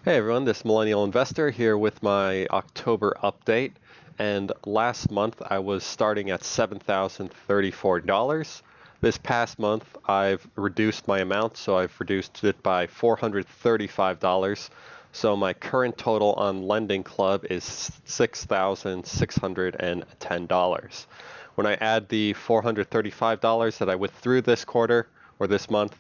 Hey everyone, this Millennial Investor here with my October update. And last month I was starting at $7,034. This past month I've reduced my amount, so I've reduced it by $435. So my current total on Lending Club is $6,610. When I add the $435 that I withdrew this quarter or this month,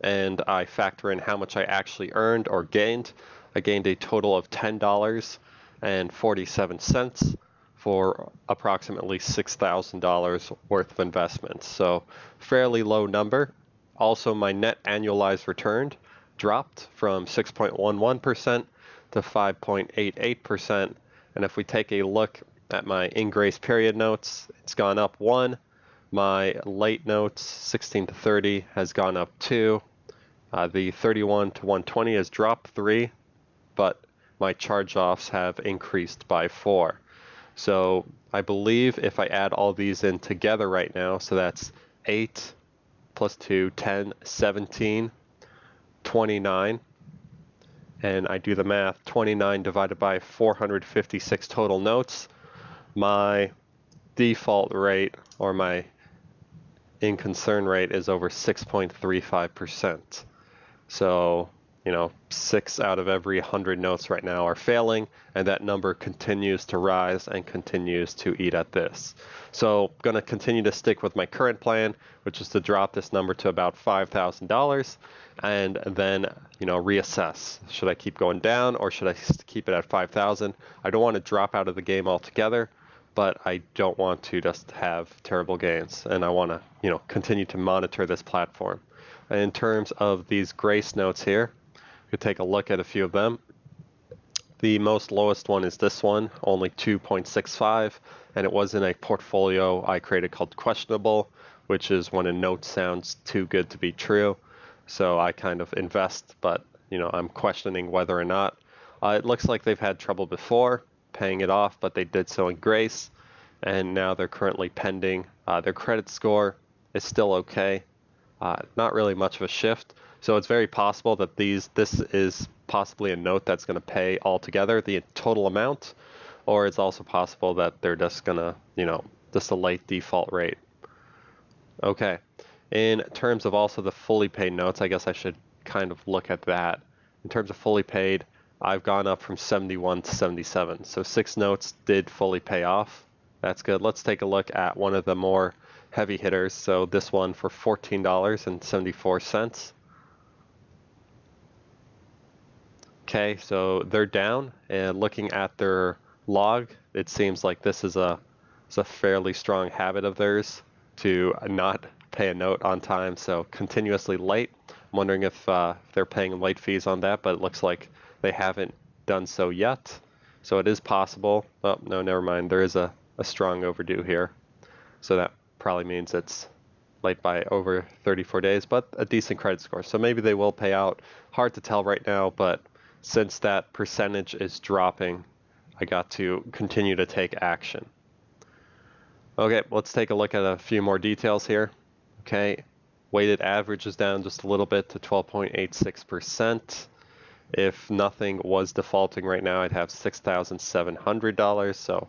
and I factor in how much I actually earned or gained, I gained a total of $10.47 for approximately $6,000 worth of investments. So fairly low number. Also, my net annualized return dropped from 6.11% to 5.88%. And if we take a look at my in grace period notes, it's gone up 1. My late notes, 16 to 30, has gone up 2. The 31 to 120 has dropped 3, but my charge-offs have increased by 4. So I believe if I add all these in together right now, so that's 8 plus 2, 10, 17, 29, and I do the math, 29 divided by 456 total notes, my default rate or my in concern rate is over 6.35%. So, 6 out of every 100 notes right now are failing, and that number continues to rise and continues to eat at this. So, going to continue to stick with my current plan, which is to drop this number to about $5,000, and then, reassess. Should I keep going down, or should I keep it at 5,000? I don't want to drop out of the game altogether, but I don't want to just have terrible gains, and I want to, continue to monitor this platform. In terms of these grace notes here, we could take a look at a few of them. The most lowest one is this one, only 2.65, and it was in a portfolio I created called Questionable, which is when a note sounds too good to be true. So I kind of invest, but I'm questioning whether or not. It looks like they've had trouble before paying it off, but they did so in grace, and now they're currently pending. Their credit score is still okay. Not really much of a shift. So it's very possible that this is possibly a note that's going to pay altogether the total amount, or it's also possible that they're just going to, just a late default rate. Okay. In terms of also the fully paid notes, I guess I should kind of look at that. In terms of fully paid, I've gone up from 71 to 77. So 6 notes did fully pay off. That's good. Let's take a look at one of the more heavy hitters. So this one for $14.74. Okay, so they're down, and looking at their log, it seems like this is a fairly strong habit of theirs to not pay a note on time, so continuously late. I'm wondering if they're paying late fees on that, but it looks like they haven't done so yet. So it is possible. Oh, no, never mind. There is a strong overdue here. So that probably means it's late by over 34 days, but a decent credit score. So maybe they will pay out. Hard to tell right now, but since that percentage is dropping, I got to continue to take action. Okay, let's take a look at a few more details here. Okay, weighted average is down just a little bit to 12.86%. If nothing was defaulting right now, I'd have $6,700, so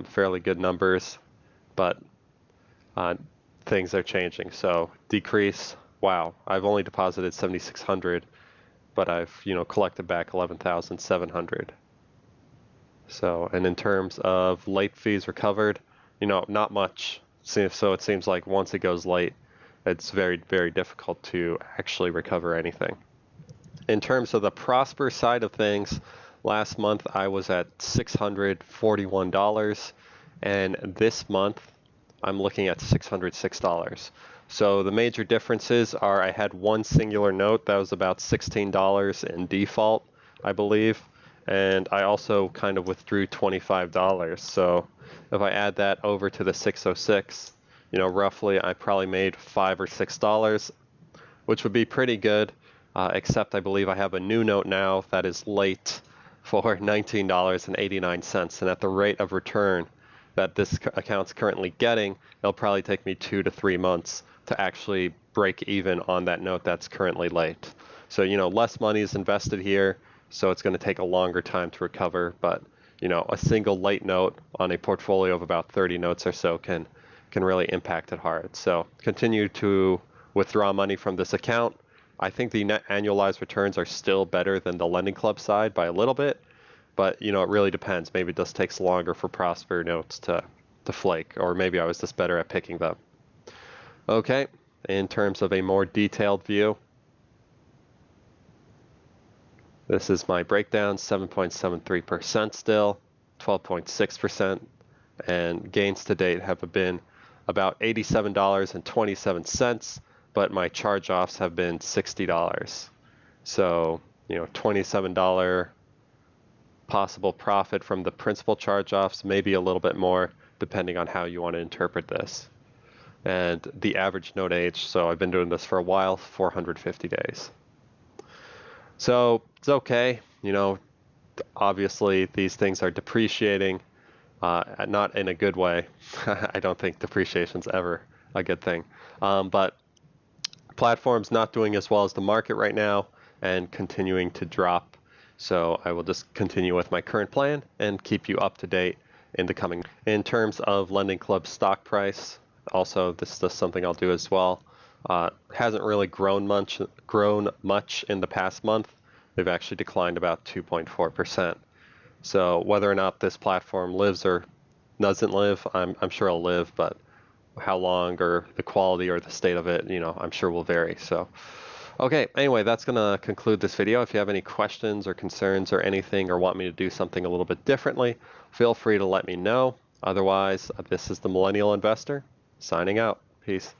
fairly good numbers, but things are changing. So decrease, wow, I've only deposited 7,600, but I've collected back 11,700. So, and in terms of late fees recovered, not much. So it seems like once it goes late, it's very, very difficult to actually recover anything. In terms of the Prosper side of things, last month I was at $641, and this month I'm looking at $606. So the major differences are I had one singular note that was about $16 in default, I believe, and I also kind of withdrew $25. So if I add that over to the 606, roughly I probably made $5 or $6, which would be pretty good, except I believe I have a new note now that is late for $19.89, and at the rate of return that this account's currently getting, it'll probably take me 2 to 3 months to actually break even on that note that's currently late. So, less money is invested here, so it's going to take a longer time to recover. But a single late note on a portfolio of about 30 notes or so can really impact it hard. So continue to withdraw money from this account. I think the net annualized returns are still better than the Lending Club side by a little bit, but it really depends. Maybe it just takes longer for Prosper notes to flake, or maybe I was just better at picking them. Okay, in terms of a more detailed view, this is my breakdown: 7.73% still, 12.6%, and gains to date have been about $87.27, but my charge-offs have been $60. So, $27 possible profit from the principal charge-offs, maybe a little bit more, depending on how you want to interpret this. And the average note age, so I've been doing this for a while, 450 days. So it's okay. Obviously these things are depreciating, not in a good way. I don't think depreciation's ever a good thing. But platform's not doing as well as the market right now and continuing to drop. So I will just continue with my current plan and keep you up to date in the coming. In terms of Lending Club stock price, also this is just something I'll do as well. Hasn't really grown much in the past month. They've actually declined about 2.4%. So whether or not this platform lives or doesn't live, I'm sure it'll live, but how long or the quality or the state of it, I'm sure will vary. So, okay, anyway, that's going to conclude this video. If you have any questions or concerns or anything, or want me to do something a little bit differently, feel free to let me know. Otherwise, this is the Millennial Investor signing out. Peace.